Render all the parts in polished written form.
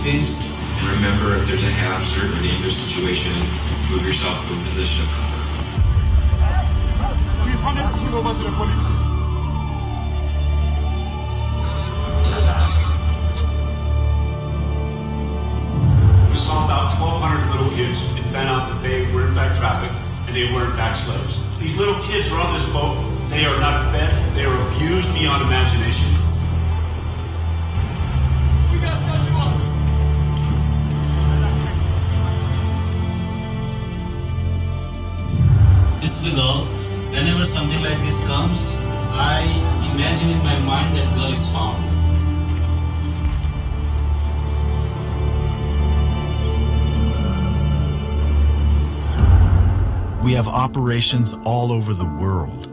sleeping. And remember, if there's a hazard or dangerous situation, move yourself to a position of cover. Chief, how did you go over to the police? We saw about 1,200 little kids and found out that they were in fact trafficked and they were in fact slaves. These little kids are on this boat. They are not fed. They are abused beyond imagination. We got to touch them up. This is the girl. Whenever something like this comes, I imagine in my mind that girl is found. We have operations all over the world,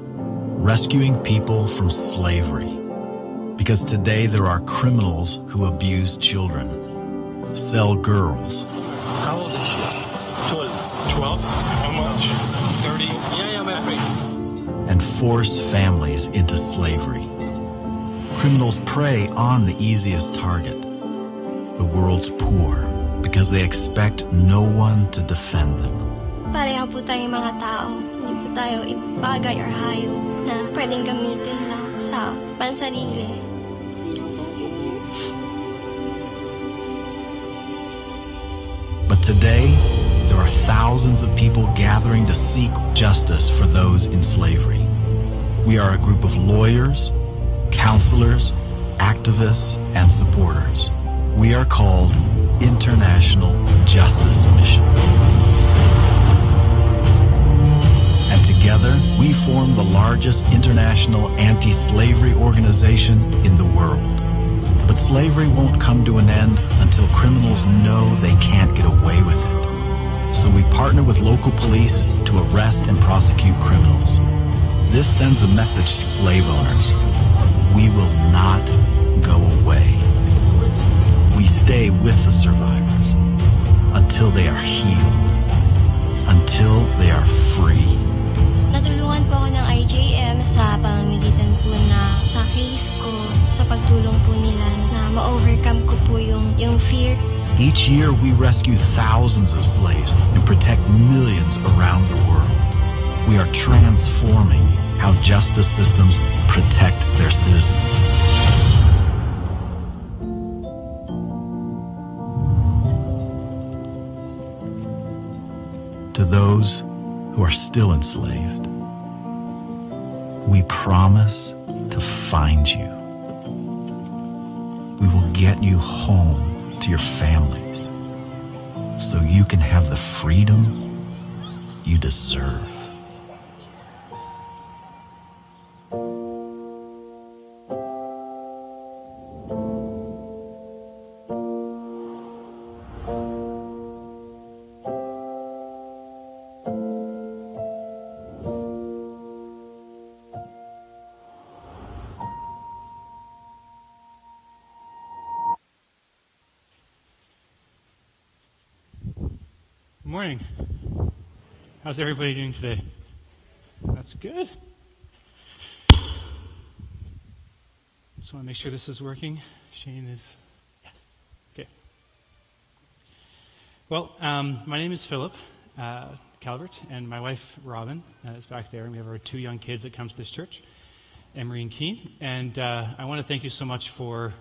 rescuing people from slavery. Because today there are criminals who abuse children, sell girls. How old is she? 12. How much? 30. Yeah, I'm happy. And force families into slavery. Criminals prey on the easiest target, the world's poor, because they expect no one to defend them. Pareho po tayong mga tao. Hindi po tayo ibagay or hayop na pwedeng gamitin lang sa pansarili. But today, there are thousands of people gathering to seek justice for those in slavery. We are a group of lawyers, counselors, activists, and supporters. We are called International Justice Mission. And together, we form the largest international anti-slavery organization in the world. But slavery won't come to an end until criminals know they can't get away with it. So we partner with local police to arrest and prosecute criminals. This sends a message to slave owners. We will not go away. We stay with the survivors until they are healed, until they are free. Natulungan po ako ng IJM sa pamamagitan po na sa case ko, sa pagtulong po nila na ma-overcome ko po yung fear. Each year, we rescue thousands of slaves and protect millions around the world. We are transforming how justice systems protect their citizens. To those who are still enslaved, we promise to find you. We will get you home to your families so you can have the freedom you deserve. Morning. How's everybody doing today? That's good. Just want to make sure this is working. Shane is, yes. Okay. Well, my name is Philip Calvert, and my wife Robin is back there, and we have our two young kids that come to this church, Emery and Keen. And I want to thank you so much for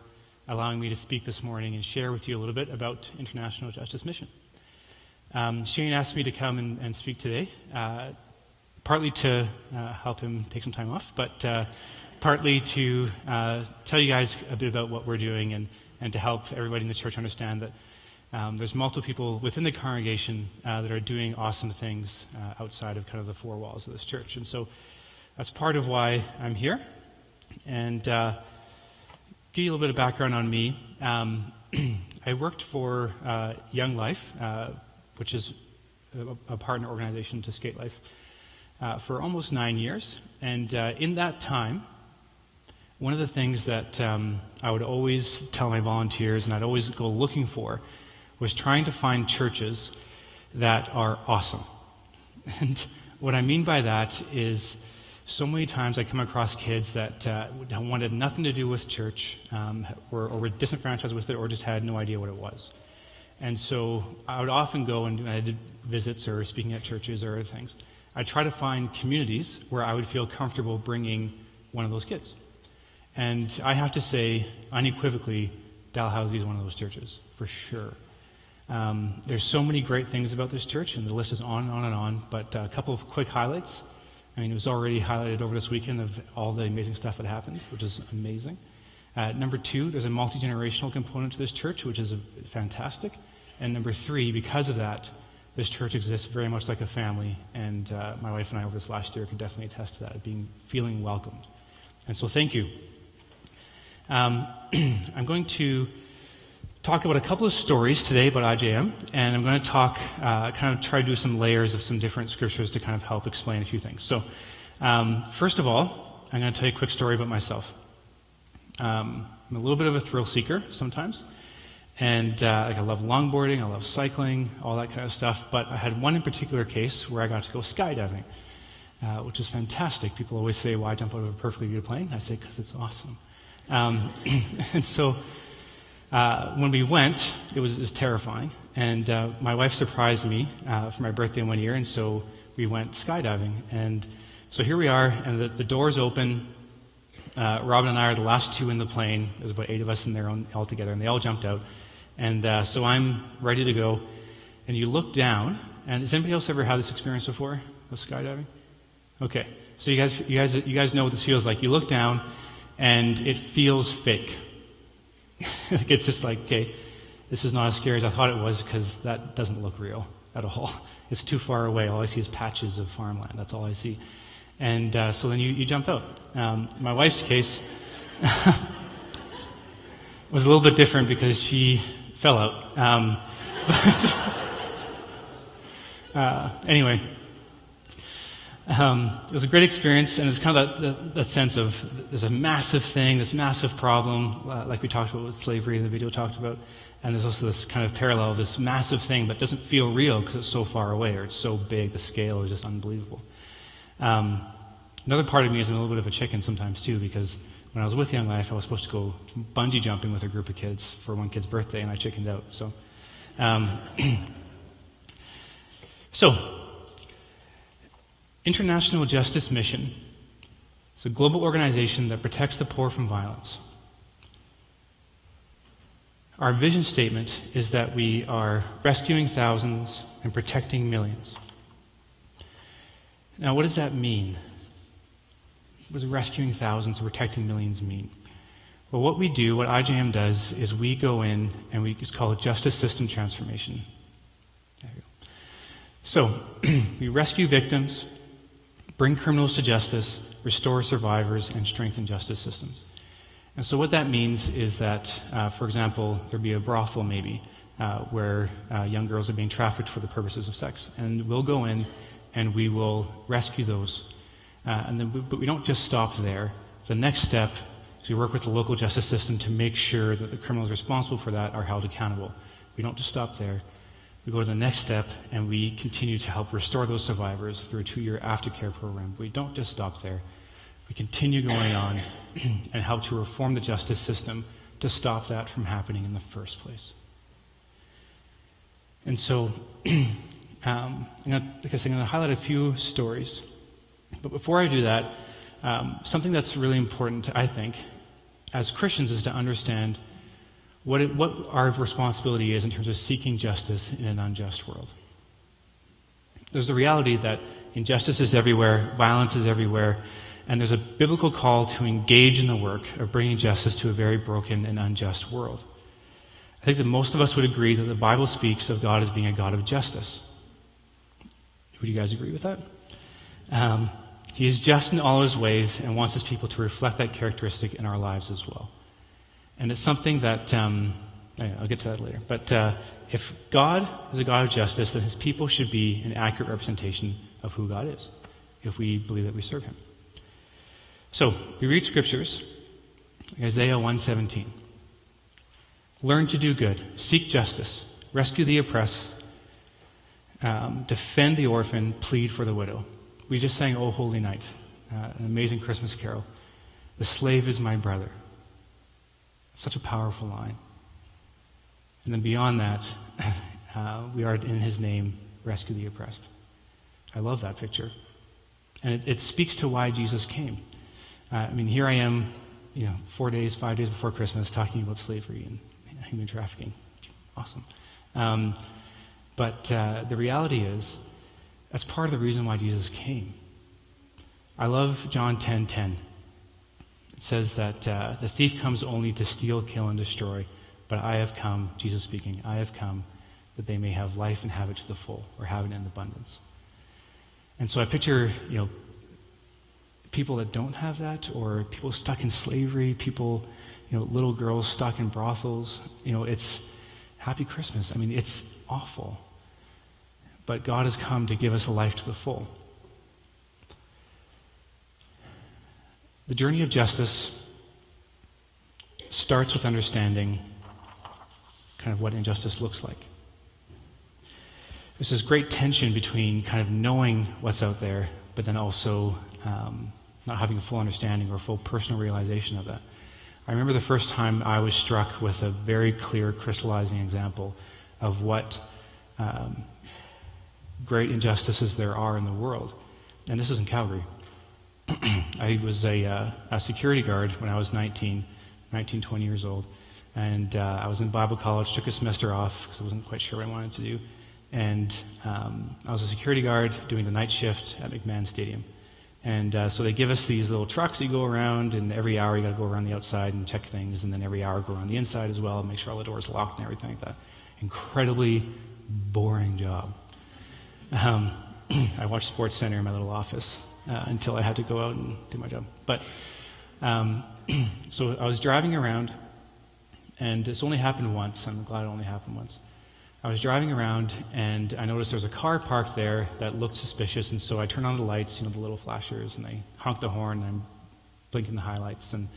allowing me to speak this morning and share with you a little bit about International Justice Mission. Shane asked me to come and speak today, partly to help him take some time off, but partly to tell you guys a bit about what we're doing and to help everybody in the church understand that there's multiple people within the congregation that are doing awesome things outside of kind of the four walls of this church. And so that's part of why I'm here. And give you a little bit of background on me. I worked for Young Life, which is a partner organization to Skate Life, for almost 9 years. And in that time, one of the things that I would always tell my volunteers and I'd always go looking for was trying to find churches that are awesome. And what I mean by that is So many times I come across kids that wanted nothing to do with church, or were disenfranchised with it, or just had no idea what it was. And so I would often go and I did visits or speaking at churches or other things. I'd try to find communities where I would feel comfortable bringing one of those kids. And I have to say, unequivocally, Dalhousie is one of those churches, for sure. There's so many great things about this church, and the list is on and on and on, but a couple of quick highlights. I mean, it was already highlighted over this weekend of all the amazing stuff that happened, which is amazing. Number 2, there's a multi-generational component to this church, which is fantastic. And number 3, because of that, this church exists very much like a family, and my wife and I over this last year could definitely attest to that, feeling welcomed. And so thank you. I'm going to talk about a couple of stories today about IJM, and I'm going to talk, kind of try to do some layers of some different scriptures to kind of help explain a few things. So, first of all, I'm going to tell you a quick story about myself. I'm a little bit of a thrill seeker sometimes, and I love longboarding, I love cycling, all that kind of stuff, but I had one in particular case where I got to go skydiving, which is fantastic. People always say, why jump out of a perfectly good plane? I say, because it's awesome. And so when we went, it was terrifying, and my wife surprised me for my birthday one year, and so we went skydiving. And so here we are, and the doors open. Robin and I are the last 2 in the plane. There's about 8 of us in there all together, and they all jumped out. And so I'm ready to go, and you look down, and has anybody else ever had this experience before with skydiving? Okay, so you guys know what this feels like. You look down, and it feels fake. It's just like, okay, this is not as scary as I thought it was, because that doesn't look real at all. It's too far away. All I see is patches of farmland. That's all I see. And so then you jump out. My wife's case was a little bit different because she fell out. Anyway, it was a great experience, and it's kind of that sense of there's a massive thing, this massive problem, like we talked about with slavery, the video talked about, and there's also this kind of parallel of this massive thing, but doesn't feel real because it's so far away or it's so big, the scale is just unbelievable. Another part of me is a little bit of a chicken sometimes too, because when I was with Young Life, I was supposed to go bungee jumping with a group of kids for one kid's birthday, and I chickened out. So, International Justice Mission is a global organization that protects the poor from violence. Our vision statement is that we are rescuing thousands and protecting millions. Now, what does that mean? What does rescuing thousands and protecting millions mean? Well, what we do, what IJM does, is we go in and it's called justice system transformation. There you go. So, we rescue victims, bring criminals to justice, restore survivors, and strengthen justice systems. And so what that means is that, for example, there'd be a brothel maybe, where young girls are being trafficked for the purposes of sex. And we'll go in and we will rescue those. But we don't just stop there. The next step is we work with the local justice system to make sure that the criminals responsible for that are held accountable. We don't just stop there. We go to the next step and we continue to help restore those survivors through a 2-year aftercare program. We don't just stop there. We continue going on and help to reform the justice system to stop that from happening in the first place. And so, I'm going to highlight a few stories. But before I do that, something that's really important, I think, as Christians is to understand what our responsibility is in terms of seeking justice in an unjust world. There's the reality that injustice is everywhere, violence is everywhere, and there's a biblical call to engage in the work of bringing justice to a very broken and unjust world. I think that most of us would agree that the Bible speaks of God as being a God of justice. Would you guys agree with that? He is just in all his ways and wants his people to reflect that characteristic in our lives as well. And it's something that, I'll get to that later, but if God is a God of justice, then his people should be an accurate representation of who God is, if we believe that we serve him. So, we read scriptures, Isaiah 1:17. Learn to do good, seek justice, rescue the oppressed, defend the orphan, plead for the widow. We just sang O Holy Night an amazing Christmas carol. The slave is my brother. Such a powerful line. And then beyond that, we are in his name, rescue the oppressed. I love that picture. And it speaks to why Jesus came. Here I am, 5 days before Christmas, talking about slavery and human trafficking. Awesome. But the reality is, that's part of the reason why Jesus came. I love John 10:10. It says that the thief comes only to steal, kill, and destroy. But I have come, Jesus speaking, I have come that they may have life and have it to the full, or have it in abundance. And so I picture, people that don't have that, or people stuck in slavery, people, little girls stuck in brothels. It's happy Christmas. It's awful. But God has come to give us a life to the full. The journey of justice starts with understanding kind of what injustice looks like. There's this great tension between kind of knowing what's out there, but then also not having a full understanding or full personal realization of that. I remember the first time I was struck with a very clear, crystallizing example of what great injustices there are in the world. And this is in Calgary. I was a security guard when I was 19, 20 years old. And I was in Bible college, took a semester off because I wasn't quite sure what I wanted to do. And I was a security guard doing the night shift at McMahon Stadium. And so they give us these little trucks that you go around, and every hour you got to go around the outside and check things, and then every hour go around the inside as well and make sure all the doors are locked and everything like that. Incredibly boring job. I watched Sports Center in my little office until I had to go out and do my job. But so I was driving around, and this only happened once. I'm glad it only happened once. I was driving around, and I noticed there was a car parked there that looked suspicious, and so I turned on the lights, the little flashers, and I honked the horn, and I'm blinking the highlights, and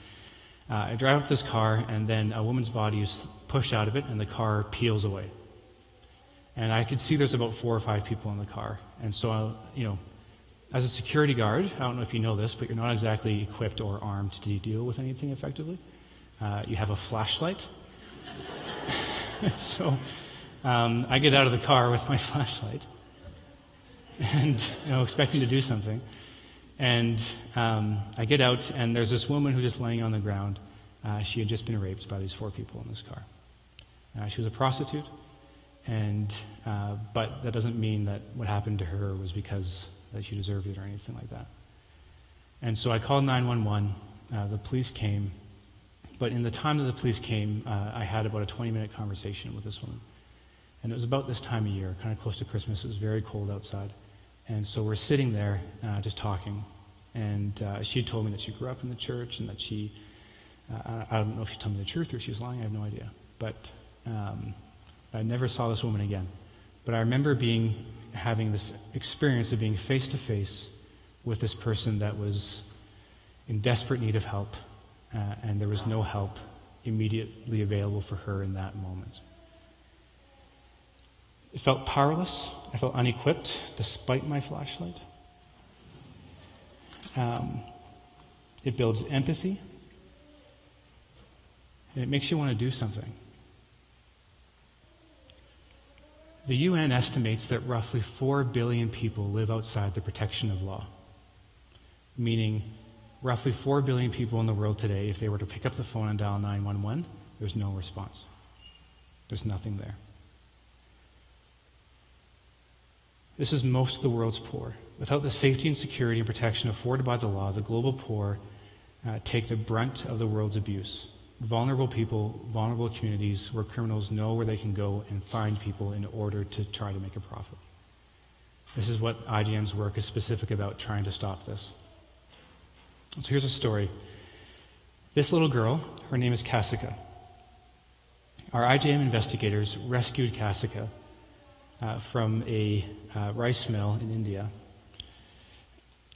I drive up to this car, and then a woman's body is pushed out of it, and the car peels away. And I could see there's about 4 or 5 people in the car. And so, as a security guard, I don't know if you know this, but you're not exactly equipped or armed to deal with anything effectively. You have a flashlight. So I get out of the car with my flashlight and, expecting to do something. And I get out, and there's this woman who's just laying on the ground. She had just been raped by these 4 people in this car. She was a prostitute. But that doesn't mean that what happened to her was because that she deserved it or anything like that. And so I called 911. The police came. But in the time that the police came, I had about a 20-minute conversation with this woman. And it was about this time of year, kind of close to Christmas. It was very cold outside. And so we're sitting there just talking. And she had told me that she grew up in the church and that she, I don't know if she told me the truth or she was lying, I have no idea. But I never saw this woman again. But I remember having this experience of being face to face with this person that was in desperate need of help, and there was no help immediately available for her in that moment. It felt powerless. I felt unequipped despite my flashlight. It builds empathy, and it makes you want to do something. The UN estimates that roughly 4 billion people live outside the protection of law, meaning roughly 4 billion people in the world today, if they were to pick up the phone and dial 911, there's no response. There's nothing there. This is most of the world's poor. Without the safety and security and protection afforded by the law, the global poor take the brunt of the world's abuse. Vulnerable people, vulnerable communities where criminals know where they can go and find people in order to try to make a profit. This is what IGM's work is specific about, trying to stop this. So here's a story. This little girl, her name is Kasika. Our IGM investigators rescued Kasika from a rice mill in India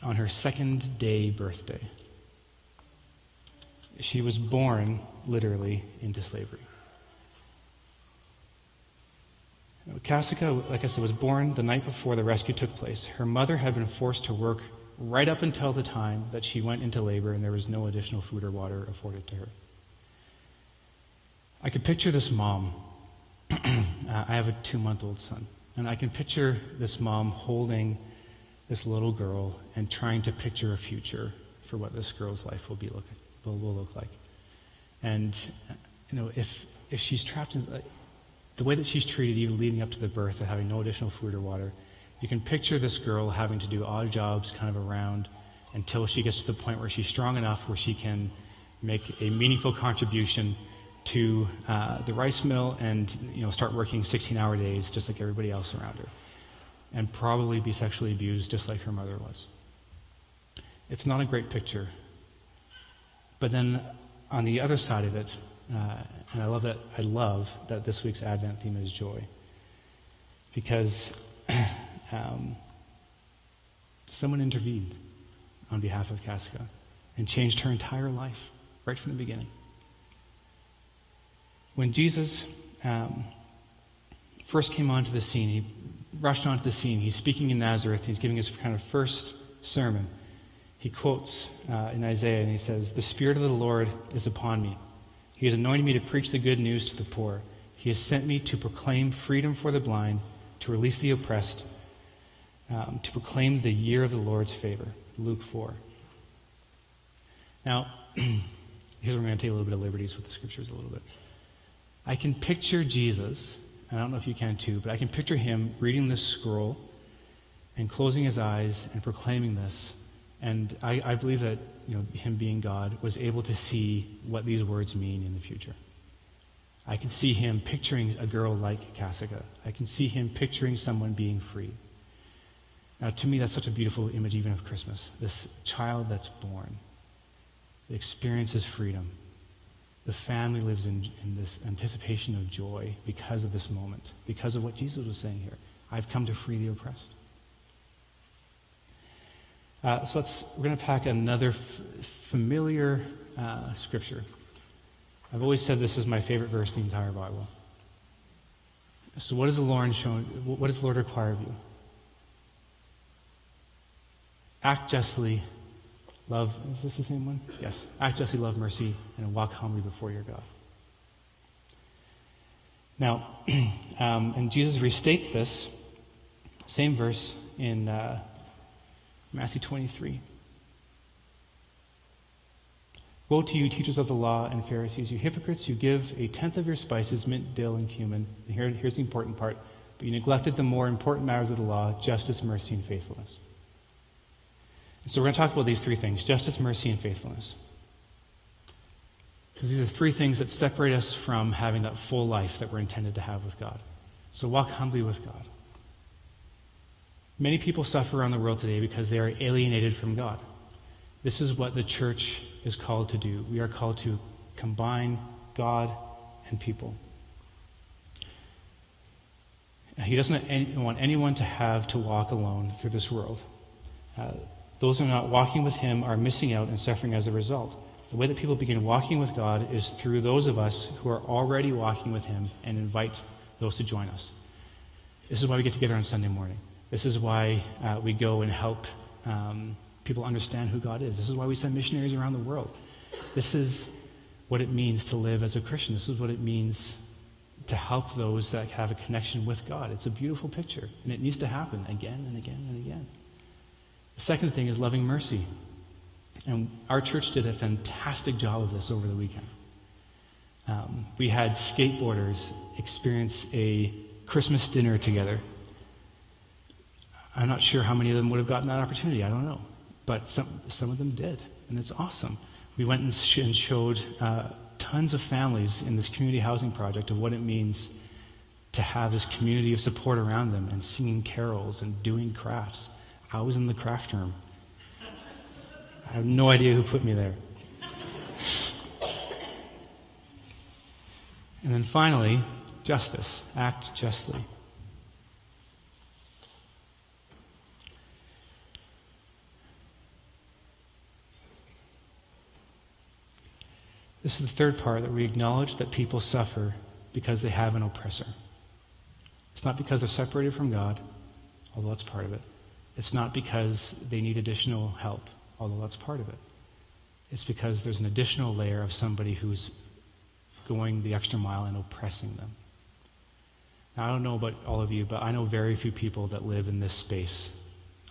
on her 2nd day birthday. She was born, literally, into slavery. Kasika, like I said, was born the night before the rescue took place. Her mother had been forced to work right up until the time that she went into labor and there was no additional food or water afforded to her. I could picture this mom. I have a 2-month-old son, and I can picture this mom holding this little girl and trying to picture a future for what this girl's life will look like. And if she's trapped in the way that she's treated, even leading up to the birth of having no additional food or water, you can picture this girl having to do odd jobs kind of around until she gets to the point where she's strong enough where she can make a meaningful contribution to the rice mill and start working 16-hour days just like everybody else around her, and probably be sexually abused just like her mother was. It's not a great picture. But then on the other side of it, and I love that this week's Advent theme is joy, because someone intervened on behalf of Casca and changed her entire life right from the beginning. When Jesus first came onto the scene, he rushed onto the scene. He's speaking in Nazareth. He's giving his kind of first sermon. He quotes in Isaiah, and he says, "The Spirit of the Lord is upon me. He has anointed me to preach the good news to the poor. He has sent me to proclaim freedom for the blind, to release the oppressed, to proclaim the year of the Lord's favor." Luke 4. Now, here's where we're going to take a little bit of liberties with the scriptures a little bit. I can picture Jesus, and I don't know if you can too, but I can picture him reading this scroll and closing his eyes and proclaiming this. And I believe that him being God was able to see what these words mean in the future. I can see him picturing a girl like Casca. I can see him picturing someone being free. Now, to me, that's such a beautiful image even of Christmas. This child that's born, experiences freedom. The family lives in this anticipation of joy because of this moment, because of what Jesus was saying here. I've come to free the oppressed. So we're going to pack another familiar scripture. I've always said this is my favorite verse in the entire Bible. So what does the Lord require of you? Act justly, love, is this the same one? Yes. Act justly, love mercy, and walk humbly before your God. Now, and Jesus restates this, same verse in Matthew 23. "Woe to you, teachers of the law and Pharisees, you hypocrites, you give a tenth of your spices, mint, dill, and cumin." And here's the important part. "But you neglected the more important matters of the law, justice, mercy, and faithfulness." And so we're going to talk about these three things: justice, mercy, and faithfulness. Because these are three things that separate us from having that full life that we're intended to have with God. So walk humbly with God. Many people suffer around the world today because they are alienated from God. This is what the church is called to do. We are called to combine God and people. He doesn't want anyone to have to walk alone through this world. Those who are not walking with him are missing out and suffering as a result. The way that people begin walking with God is through those of us who are already walking with him and invite those to join us. This is why we get together on Sunday morning. This is why we go and help people understand who God is. This is why we send missionaries around the world. This is what it means to live as a Christian. This is what it means to help those that have a connection with God. It's a beautiful picture, and it needs to happen again and again and again. The second thing is loving mercy. And our church did a fantastic job of this over the weekend. We had skateboarders experience a Christmas dinner together. I'm not sure how many of them would have gotten that opportunity. I don't know. But some of them did, and it's awesome. We went and showed tons of families in this community housing project of what it means to have this community of support around them and singing carols and doing crafts. I was in the craft room. I have no idea who put me there. And then finally, justice. Act justly. This is the third part, that we acknowledge that people suffer because they have an oppressor. It's not because they're separated from God, although that's part of it. it's not because they need additional help, although that's part of it. It's because there's an additional layer of somebody who's going the extra mile and oppressing them. Now, I don't know about all of you, but I know very few people that live in this space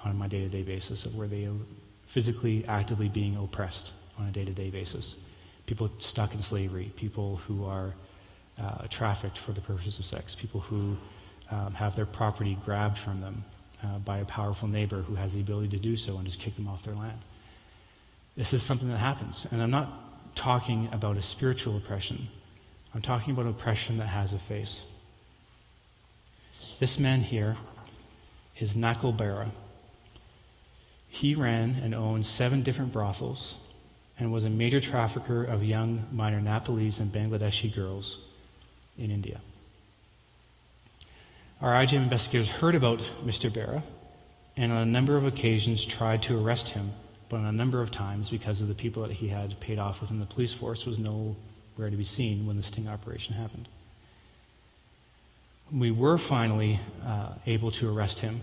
on my day-to-day basis, where they are physically, actively being oppressed on a day-to-day basis. People stuck in slavery, people who are trafficked for the purposes of sex, people who have their property grabbed from them by a powerful neighbor who has the ability to do so and just kick them off their land. This is something that happens. And I'm not talking about a spiritual oppression. I'm talking about oppression that has a face. This man here is Nakolbera. He ran and owned 7 different brothels and was a major trafficker of young minor Nepalese and Bangladeshi girls in India. Our IGM investigators heard about Mr. Bera and on a number of occasions tried to arrest him, but on a number of times, because of the people that he had paid off within the police force, was nowhere to be seen when the sting operation happened. We were finally able to arrest him.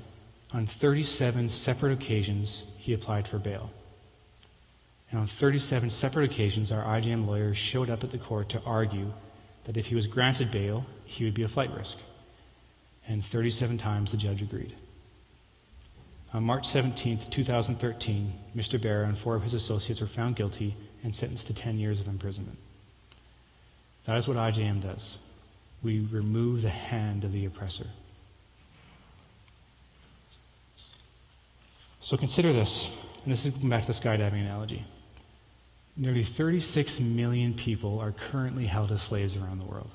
On 37 separate occasions, he applied for bail. And on 37 separate occasions, our IGM lawyers showed up at the court to argue that if he was granted bail, he would be a flight risk. And 37 times the judge agreed. On March 17, 2013, Mr. Bera and 4 of his associates were found guilty and sentenced to 10 years of imprisonment. That is what IJM does. We remove the hand of the oppressor. So consider this, and this is going back to the skydiving analogy. Nearly 36 million people are currently held as slaves around the world.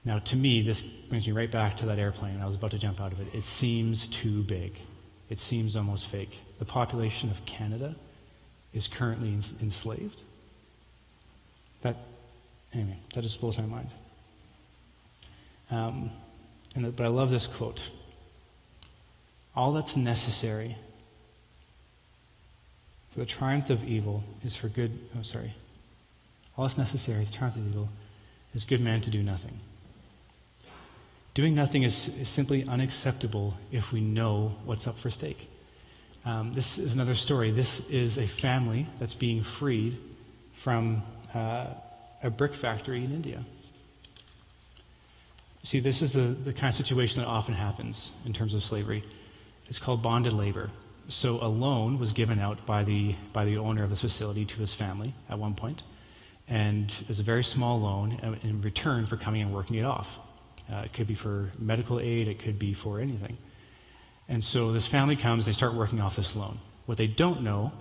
Now, to me, this brings me right back to that airplane. I was about to jump out of it. It seems too big. It seems almost fake. The population of Canada is currently enslaved. That just blows my mind. But I love this quote. All that's necessary for the triumph of evil is for good. All that's necessary is the triumph of evil is good man to do nothing. Doing nothing is simply unacceptable if we know what's up for stake. This is another story. This is a family that's being freed from a brick factory in India. See, this is the kind of situation that often happens in terms of slavery. It's called bonded labor. So a loan was given out by the owner of this facility to this family at one point, and it was a very small loan in return for coming and working it off. It could be for medical aid, it could be for anything. And so this family comes, they start working off this loan. What they don't know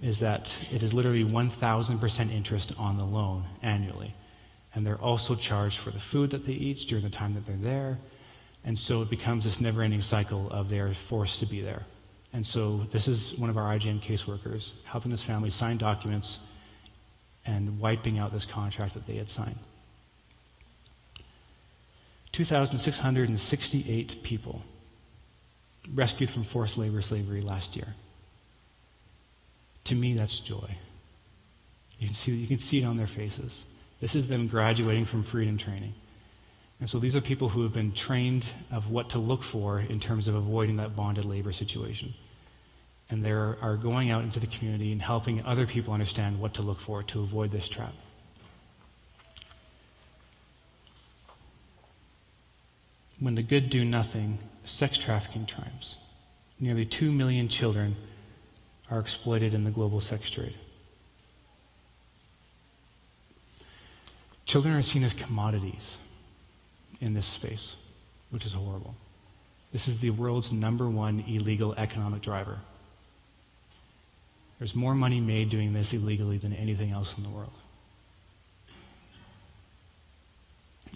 is that it is literally 1,000% interest on the loan annually. And they're also charged for the food that they eat during the time that they're there. And so it becomes this never-ending cycle of they're forced to be there. And so this is one of our IGM caseworkers helping this family sign documents and wiping out this contract that they had signed. 2,668 people rescued from forced labor slavery last year. To me, that's joy. You can see it on their faces. This is them graduating from freedom training. And so these are people who have been trained of what to look for in terms of avoiding that bonded labor situation. And they are going out into the community and helping other people understand what to look for to avoid this trap. When the good do nothing, sex trafficking triumphs. Nearly 2 million children are exploited in the global sex trade. Children are seen as commodities in this space, which is horrible. This is the world's #1 illegal economic driver. There's more money made doing this illegally than anything else in the world.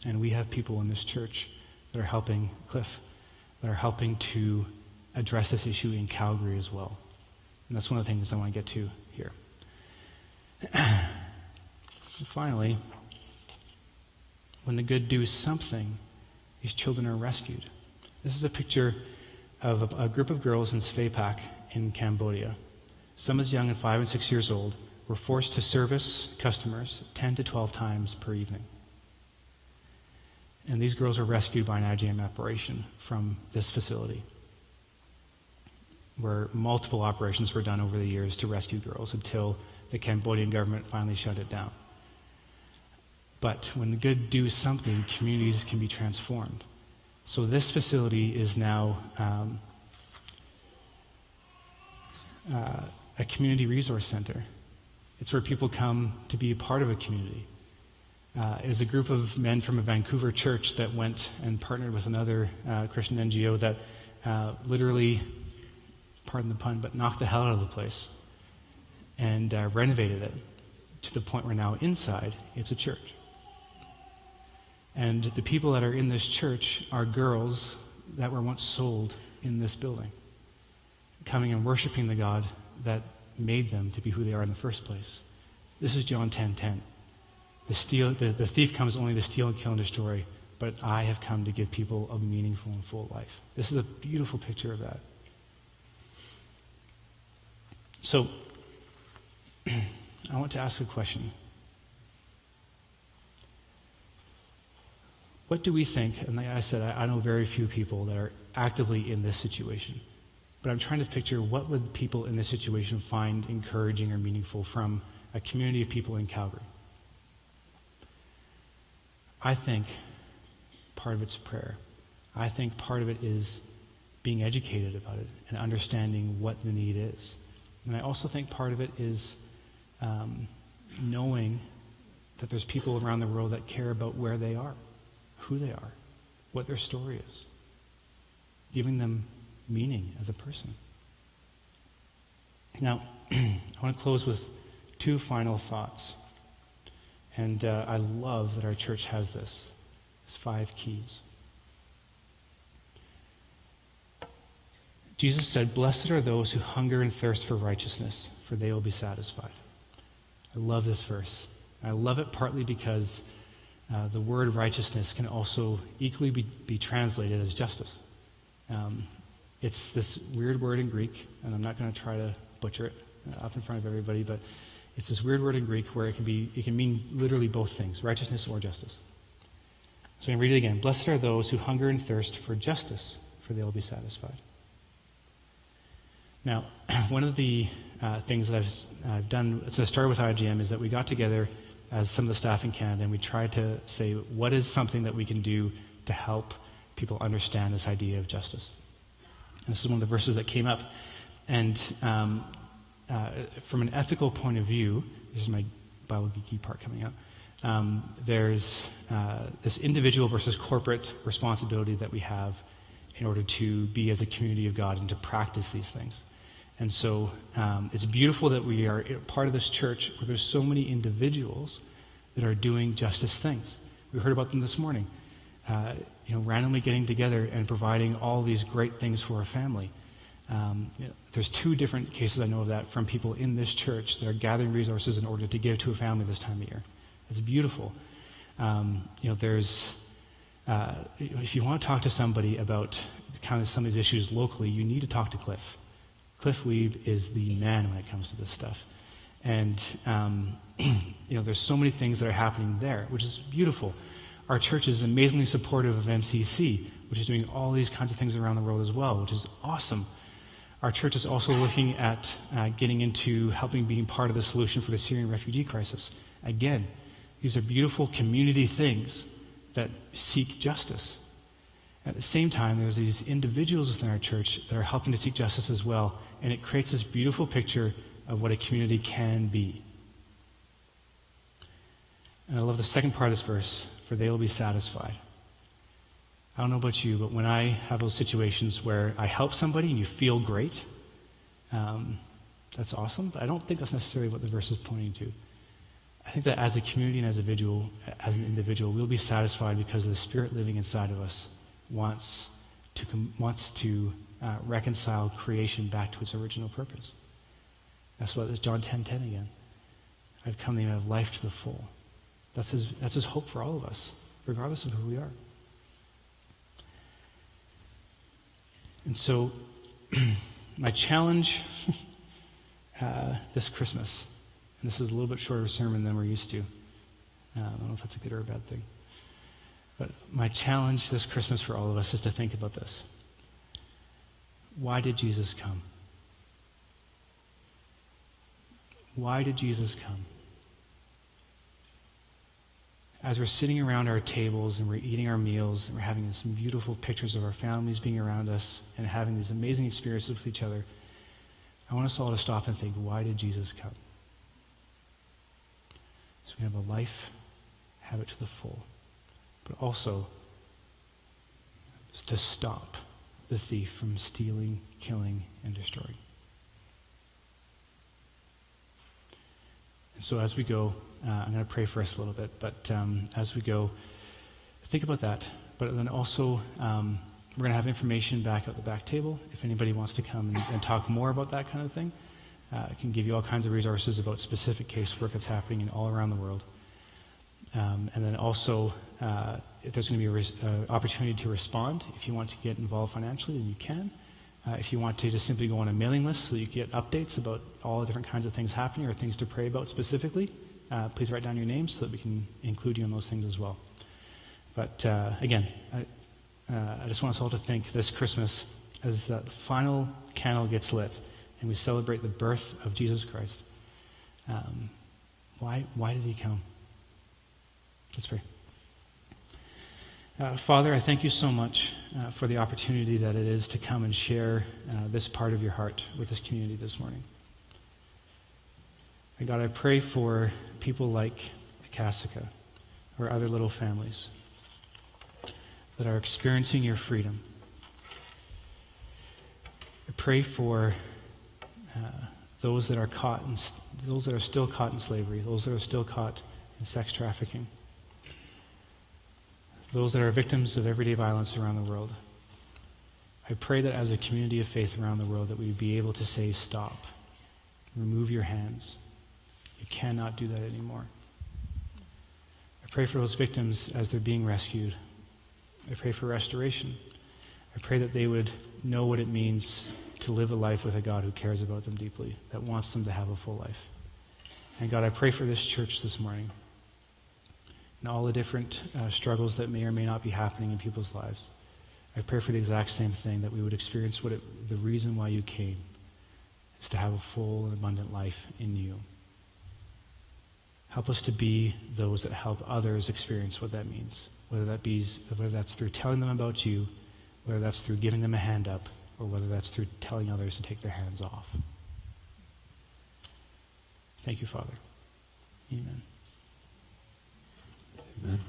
And we have people in this church that are helping Cliff, that are helping to address this issue in Calgary as well. And that's one of the things I want to get to here. And finally, when the good do something, these children are rescued. This is a picture of a group of girls in Svepak in Cambodia. Some as young as 5 and 6 years old were forced to service customers 10 to 12 times per evening. And these girls were rescued by an IGM operation from this facility. where multiple operations were done over the years to rescue girls until the Cambodian government finally shut it down. But when the good do something, communities can be transformed. So this facility is now a community resource center. It's where people come to be a part of a community. It was a group of men from a Vancouver church that went and partnered with another Christian NGO that literally, pardon the pun, but knocked the hell out of the place and renovated it to the point where now inside it's a church. And the people that are in this church are girls that were once sold in this building, coming and worshiping the God that made them to be who they are in the first place. This is John 10:10. The thief comes only to steal and kill and destroy, but I have come to give people a meaningful and full life. This is a beautiful picture of that. So, I want to ask a question. What do we think? And like I said, I know very few people that are actively in this situation. But I'm trying to picture what would people in this situation find encouraging or meaningful from a community of people in Calgary. I think part of it's prayer. I think part of it is being educated about it and understanding what the need is. And I also think part of it is knowing that there's people around the world that care about where they are, who they are, what their story is, giving them meaning as a person. Now, I want to close with two final thoughts. And I love that our church has this. It's 5 keys. Jesus said, "Blessed are those who hunger and thirst for righteousness, for they will be satisfied." I love this verse. I love it partly because the word righteousness can also equally be translated as justice. It's this weird word in Greek, and I'm not going to try to butcher it up in front of everybody, but it's this weird word in Greek where it can mean literally both things, righteousness or justice. So I'm going to read it again. "Blessed are those who hunger and thirst for justice, for they will be satisfied." Now, one of the things that I've done since I started with IGM is that we got together as some of the staff in Canada and we tried to say, what is something that we can do to help people understand this idea of justice? And this is one of the verses that came up. And from an ethical point of view, this is my Bible geeky part coming out, there's this individual versus corporate responsibility that we have in order to be as a community of God and to practice these things. And so it's beautiful that we are part of this church where there's so many individuals that are doing justice things. We heard about them this morning, randomly getting together and providing all these great things for a family. There's 2 different cases I know of that from people in this church that are gathering resources in order to give to a family this time of year. It's beautiful. There's if you want to talk to somebody about kind of some of these issues locally, you need to talk to Cliff. Cliff Weeb is the man when it comes to this stuff. And, there's so many things that are happening there, which is beautiful. Our church is amazingly supportive of MCC, which is doing all these kinds of things around the world as well, which is awesome. Our church is also looking at getting into helping being part of the solution for the Syrian refugee crisis. Again, these are beautiful community things that seek justice. At the same time, there's these individuals within our church that are helping to seek justice as well, and it creates this beautiful picture of what a community can be. And I love the second part of this verse, "for they will be satisfied." I don't know about you, but when I have those situations where I help somebody and you feel great, that's awesome, but I don't think that's necessarily what the verse is pointing to. I think that as a community and as an individual, we'll be satisfied because the Spirit living inside of us wants to reconcile creation back to its original purpose. That's what it's John 10:10 again. I've come that you may have life to the full. That's his hope for all of us, regardless of who we are. And so, my challenge this Christmas, and this is a little bit shorter sermon than we're used to. I don't know if that's a good or a bad thing. But my challenge this Christmas for all of us is to think about this. Why did Jesus come? Why did Jesus come? As we're sitting around our tables and we're eating our meals and we're having some beautiful pictures of our families being around us and having these amazing experiences with each other, I want us all to stop and think, why did Jesus come? So we have a life, have it to the full, but also to stop the thief from stealing, killing, and destroying. And so as we go, I'm going to pray for us a little bit, but as we go, think about that. But then also, we're going to have information back at the back table. If anybody wants to come and talk more about that kind of thing, I can give you all kinds of resources about specific casework that's happening all around the world. And then also, if there's going to be an opportunity to respond, if you want to get involved financially, then you can. If you want to just simply go on a mailing list so you get updates about all the different kinds of things happening or things to pray about specifically, please write down your name so that we can include you in those things as well. But again, I just want us all to think this Christmas as the final candle gets lit and we celebrate the birth of Jesus Christ. Why did he come? Let's pray. Father, I thank you so much for the opportunity that it is to come and share this part of your heart with this community this morning. And God, I pray for people like Cassica or other little families that are experiencing your freedom. I pray for those that are those that are still caught in slavery, those that are still caught in sex trafficking, those that are victims of everyday violence around the world. I pray that as a community of faith around the world that we would be able to say, stop, remove your hands. You cannot do that anymore. I pray for those victims as they're being rescued. I pray for restoration. I pray that they would know what it means to live a life with a God who cares about them deeply, that wants them to have a full life. And God, I pray for this church this morning and all the different struggles that may or may not be happening in people's lives. I pray for the exact same thing, that we would experience the reason why you came is to have a full and abundant life in you. Help us to be those that help others experience what that means, whether that's through telling them about you, whether that's through giving them a hand up, or whether that's through telling others to take their hands off. Thank you, Father. Amen. Amen.